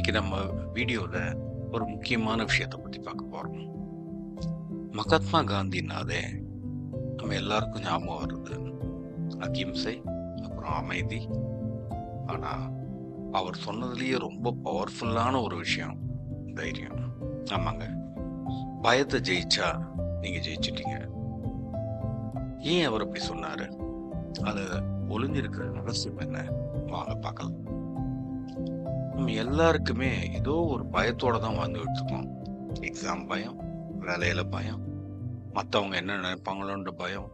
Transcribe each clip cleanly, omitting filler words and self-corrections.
இன்னைக்கு நம்ம வீடியோல ஒரு முக்கியமான விஷயத்தை பத்தி பார்க்க போறோம். மகாத்மா காந்தினாலே நம்ம எல்லாருக்கும் ஞாபகம் வருது அகிம்சை, அப்புறம் அமைதி. ஆனா அவர் சொன்னதுலயே ரொம்ப பவர்ஃபுல்லான ஒரு விஷயம் தைரியம். ஆமாங்க, பயத்தை ஜெயிச்சா நீங்க ஜெயிச்சிட்டீங்க. ஏன் அவர் அப்படி சொன்னாரு? அது ஒளிஞ்சிருக்கிற ரகசியம் என்ன? வாங்க பார்க்கலாம். நம்ம எல்லாருக்குமே ஏதோ ஒரு பயத்தோட தான் வாழ்ந்துகிட்டு இருக்கோம். எக்ஸாம் பயம், வேலையில பயம், மற்றவங்க என்ன நினைப்பாங்களோன்ற பயம்.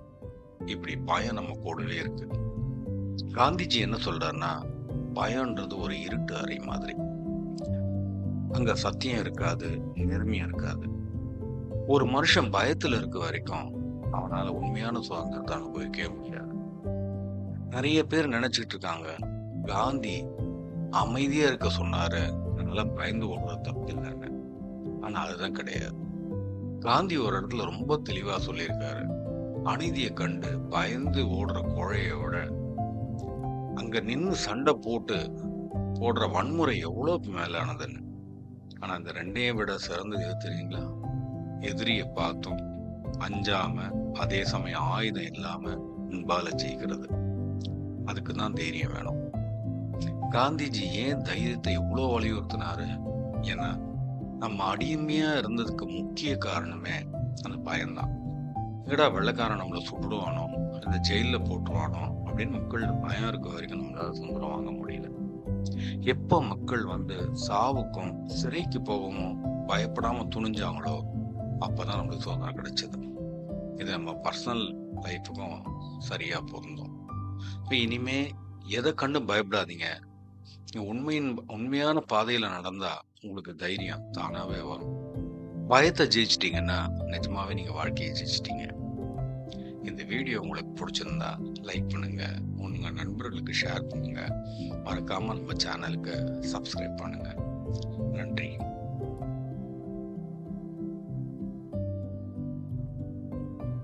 இப்படி பயம் நம்ம கூடவே இருக்கு. காந்திஜி என்ன சொல்றாருன்னா, பயம்ன்றது ஒரு இருட்டு அறை மாதிரி. அங்க சத்தியம் இருக்காது, நேர்மையும் இருக்காது. ஒரு மனுஷன் பயத்துல இருக்க வரைக்கும் அவனால உண்மையான சுதந்திரத்தை அனுபவிக்கவே முடியாது. நிறைய பேர் நினைச்சிட்டு இருக்காங்க, காந்தி அமைதியா இருக்க சொன்னாரு, அதனால பயந்து ஓடுறது தப்பு இல்லைன்னு. ஆனா அதுதான் கிடையாது. காந்தி ஒரு இடத்துல ரொம்ப தெளிவா சொல்லியிருக்காரு, அநீதியை கண்டு பயந்து ஓடுற கோழையை விட அங்க நின்று சண்டை போடுற வன்முறை எவ்வளவு மேலானதுன்னு. ஆனா அந்த ரெண்டையும் விட சிறந்தது எது தெரியுங்களா? எதிரியை பார்த்தும் அஞ்சாம, அதே சமயம் ஆயுதம் இல்லாம அன்பால ஜெயிக்கிறது. அதுக்கு தான் தைரியம் வேணும். காந்திஜி ஏன் தைரியத்தை இவ்வளோ வலியுறுத்தினாரு? ஏன்னா நம்ம அடிமையா இருந்ததுக்கு முக்கிய காரணமே அந்த பயம்தான். எங்கடா வெள்ளைக்காரன் நம்மளை சுட்டுடுவானோ, இந்த ஜெயில போட்டுருவானோ அப்படின்னு மக்கள் பயம் இருக்க வரைக்கும் நம்மளால சுதந்திரம் வாங்க முடியல. எப்ப மக்கள் சாவுக்கும் சிறைக்கு போகவும் பயப்படாம துணிஞ்சாங்களோ அப்பதான் நம்மளுக்கு சுதந்திரம் கிடைச்சது. இது நம்ம பர்சனல் லைஃபுக்கும் சரியா பொருந்தும். இப்போ இனிமே எதை கண்டு பயப்படாதீங்க. உண்மையான பாதையில நடந்தா உங்களுக்கு தைரியம் தானாவே வரும். பயத்தை ஜெயிச்சிட்டீங்கன்னா நிஜமாவே நீங்க வாழ்க்கையை ஜெயிச்சிட்டீங்க. இந்த வீடியோ உங்களுக்கு பிடிச்சிருந்தா லைக் பண்ணுங்க, உங்க நண்பர்களுக்கு ஷேர் பண்ணுங்க, மறக்காம நம்ம சேனலுக்கு சப்ஸ்கிரைப் பண்ணுங்க. நன்றி.